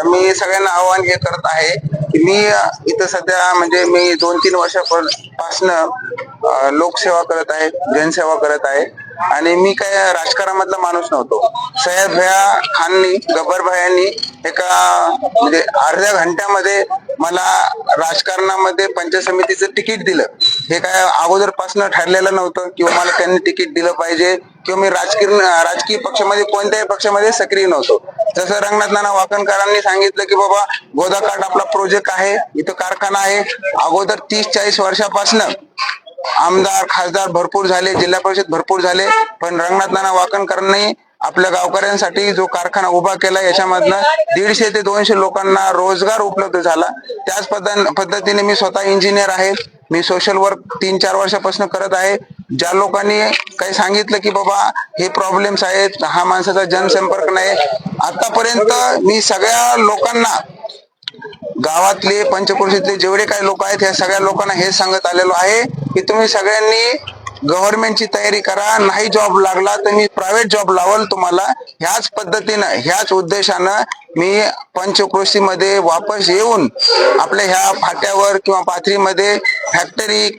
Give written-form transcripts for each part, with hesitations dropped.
मी सगळ्यांना आव्हान हे करत आहे की मी इथं सध्या म्हणजे मी 2-3 वर्षापासनं लोकसेवा करत आहे, जनसेवा करत आहे आणि मी काय राजकारणामधला माणूस नव्हतो. सय्यद भैया खाननी, गब्बर भैयांनी एका म्हणजे अर्ध्या घंट्यामध्ये मला राजकारणामध्ये पंचायत समितीचं तिकीट दिलं. हे काय अगोदरपासून ठरलेलं नव्हतं किंवा मला त्यांनी तिकीट दिलं पाहिजे किंवा मी राजकीय पक्षामध्ये कोणत्याही पक्षामध्ये सक्रिय नव्हतो. जसं रंगनाथ नाना वाकणकरांनी सांगितलं की बाबा गोदाकाठ आपला प्रोजेक्ट आहे, इथं कारखाना आहे. अगोदर 30-40 वर्षापासून आमदार खासदार भरपूर झाले, जिल्हा परिषद भरपूर झाले, पण रंगनाथ नाना वाकणकरांनी आपल्या गावकऱ्यांसाठी जो कारखाना उभा केला याच्यामधनं 150 ते 200 लोकांना रोजगार उपलब्ध झाला. त्याच पद्धतीने मी स्वतः इंजिनियर आहे. मी सोशल वर्क 3-4 वर्षापासून करत आहे. ज्या लोकांनी काही सांगितलं की बाबा हे प्रॉब्लेम्स आहेत, हा माणसाचा जनसंपर्क नाही, आतापर्यंत मी सगळ्या लोकांना गावातले पंचक्रोशीतले जेवढे काही लोक आहेत ह्या सगळ्या लोकांना हे सांगत आलेलो आहे की तुम्ही सगळ्यांनी गव्हर्नमेंटची तयारी करा. नाही जॉब लागला तर मी प्रायव्हेट जॉब लावल तुम्हाला. ह्याच पद्धतीनं ह्याच उद्देशानं मी पंचक्रोशीमध्ये वापस येऊन आपल्या ह्या फाट्यावर किंवा पाथरीमध्ये फॅक्टरी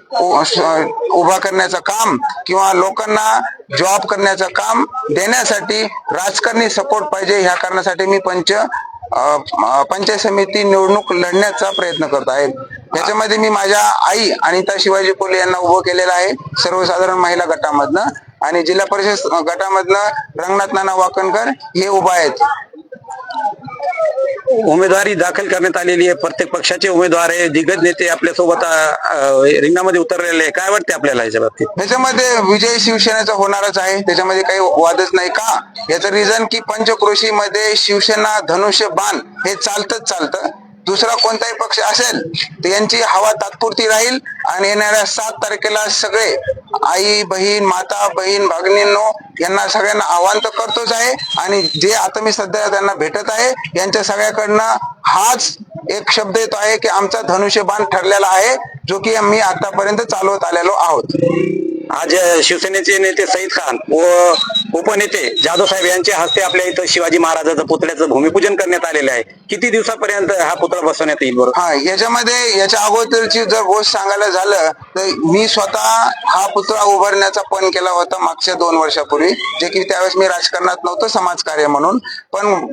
उभा करण्याचं काम किंवा लोकांना जॉब करण्याचं काम देण्यासाठी राजकारणी सपोर्ट पाहिजे. ह्या कारणासाठी मी पंचायत समिती निवडणूक लढण्याचा प्रयत्न करत आहे. याच्यामध्ये मी माझ्या आई अनिता शिवाजी कोले यांना उभं केलेलं आहे सर्वसाधारण महिला गटामधनं आणि जिल्हा परिषद गटामधनं रंगनाथ नाना वाकणकर हे उभा आहेत. उमेदवारी दाखल करण्यात आलेली आहे. प्रत्येक पक्षाचे उमेदवार आहे, दिग्गज नेते आपल्या सोबत रिंगणामध्ये उतरलेले आहे. काय वाटते आपल्याला याच्या बाबतीत? त्याच्यामध्ये विजय शिवसेनेचा होणारच आहे, त्याच्यामध्ये काही वादच नाही. का याचं रिझन की पंचक्रोशीमध्ये शिवसेना धनुष्यबाण हे चालतं. दुसरा कोणताही पक्ष असेल तर यांची हवा तात्पुरती राहील आणि येणाऱ्या 7 तारखेला सगळे आई बहीण माता बहीण भगिनींनो यांना सगळ्यांना आव्हान तर करतोच आहे आणि जे आता मी सध्या त्यांना भेटत आहे यांच्या सगळ्याकडनं हाच एक शब्द येतो आहे की आमचा धनुष्यबाण ठरलेला आहे जो की आम्ही आतापर्यंत चालवत आलेलो आहोत. आज शिवसेनेचे नेते सईद खान व उपनेते जाधव साहेब यांच्या हस्ते आपल्या इथं शिवाजी महाराजाचं पुतळ्याचं भूमिपूजन करण्यात आलेलं आहे. किती दिवसापर्यंत हा पुतळा बसवण्यात येईल? बरोबर. हा, याच्या अगोदरची जर गोष्ट सांगायला झालं तर मी स्वतः हा पुतळा उभारण्याचा पण केला होता मागच्या 2 वर्षापूर्वी, जे की त्यावेळेस मी राजकारणात नव्हतो, समाजकार्य म्हणून. पण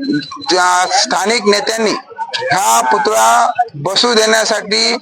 स्थानिक नेत्यांनी हा पुतळा बसू देण्यासाठी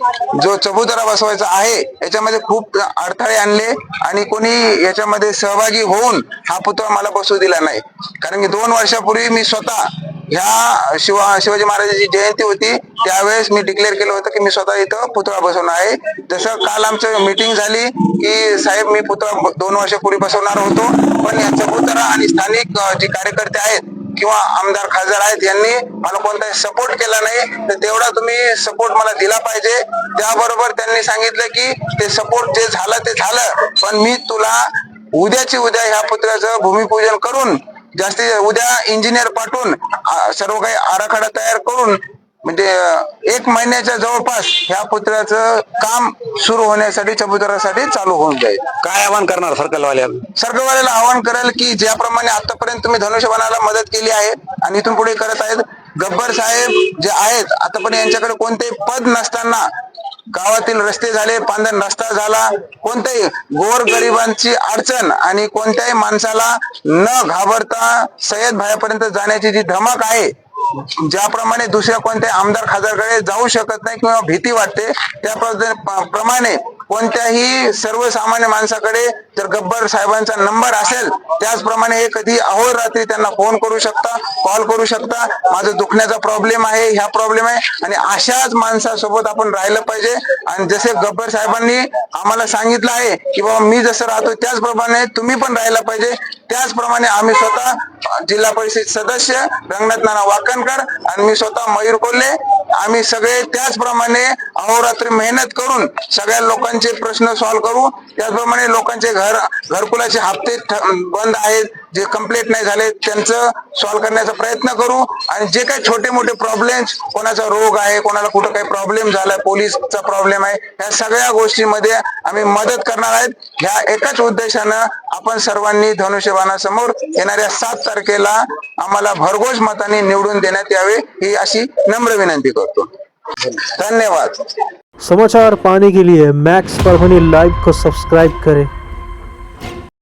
जो चबुतरा बसवायचा आहे याच्यामध्ये खूप अडथळे आणले आणि कोणी याच्यामध्ये सहभागी होऊन हा पुतळा मला बसू दिला नाही. कारण की 2 वर्षापूर्वी मी स्वतः ह्या शिवाजी महाराजांची जयंती होती त्यावेळेस मी डिक्लेअर केलं होतं की मी स्वतः इथं पुतळा बसवणार आहे. जसं काल आमचं मीटिंग झाली की साहेब मी पुतळा 2 वर्षापूर्वी बसवणार होतो, पण या चबुतरा आणि स्थानिक जे कार्यकर्ते आहेत किंवा आमदार खासदार आहेत यांनी मला कोणताही सपोर्ट केला नाही, तर तेवढा तुम्ही सपोर्ट मला दिला पाहिजे. त्याबरोबर त्यांनी सांगितलं की ते सपोर्ट जे झालं ते झालं, पण मी तुला उद्याची उद्या ह्या पुतळ्याचं भूमिपूजन करून जास्तीत उद्या इंजिनियर पाठवून सर्व काही आराखडा तयार करून म्हणजे 1 महिन्याच्या जवळपास ह्या पुतळ्याचं काम सुरू होण्यासाठी चबुतऱ्यासाठी चालू होऊन जाईल. काय आवाहन करणार सर्कलवाल्याला? आवाहन करेल की ज्याप्रमाणे आतापर्यंत तुम्ही धनुष्यबाणाला मदत केली आहे आणि इथून पुढे करत आहेत, गब्बर साहेब जे आहेत आतापर्यंत यांच्याकडे कोणतेही पद नसताना गावातील रस्ते झाले, पांदन रस्ता झाला, कोणत्याही गोरगरिबांची अडचण आणि कोणत्याही माणसाला न घाबरता सय्यद भायापर्यंत जाण्याची जी धमक आहे, ज्याप्रमाणे दुसऱ्या कोणत्या आमदार खासदारकडे जाऊ शकत नाही किंवा भीती वाटते, त्याप्रमाणे कोणत्याही सर्वसामान्य माणसाकडे जर गब्बर साहेबांचा नंबर असेल त्याचप्रमाणे हे कधी अहोरात्री त्यांना फोन करू शकता, कॉल करू शकता. माझं दुखण्याचा प्रॉब्लेम आहे, ह्या प्रॉब्लेम आहे आणि अशाच माणसासोबत आपण राहिलं पाहिजे. आणि जसे गब्बर साहेबांनी आम्हाला सांगितलं आहे की बाबा मी जसं राहतो त्याचप्रमाणे तुम्ही पण राहायला पाहिजे, त्याचप्रमाणे आम्ही स्वतः जिल्हा परिषद सदस्य रंगनाथ नाना वाकणकर आणि मी स्वतः मयूर कोल्हे आम्ही सगळे त्याचप्रमाणे अहोरात्री मेहनत करून सगळ्या लोकांचे प्रश्न सॉल्व्ह करू. त्याचप्रमाणे लोकांचे घरकुलाचे हप्ते बंद आहेत, जे कंप्लीट नाही झाले त्यांचं सॉल्व्ह करण्याचा प्रयत्न करू आणि जे काही छोटे मोठे प्रॉब्लेम्स, कोणाचा रोग आहे, कोणाला कुठं काही प्रॉब्लेम झालाय, पोलीसचा प्रॉब्लेम आहे, ह्या सगळ्या गोष्टींमध्ये आम्ही मदत करणार आहेत. ह्या एकाच उद्देशानं आपण सर्वांनी धनुष्यबाणासमोर येणाऱ्या 7 तारखेला आम्हाला भरघोस मताने निवडून देण्यात यावे ही अशी नम्र विनंती करतो. धन्यवाद. समाचार पाने के लिए मैक्स परभणी लाइव को सब्सक्राइब करें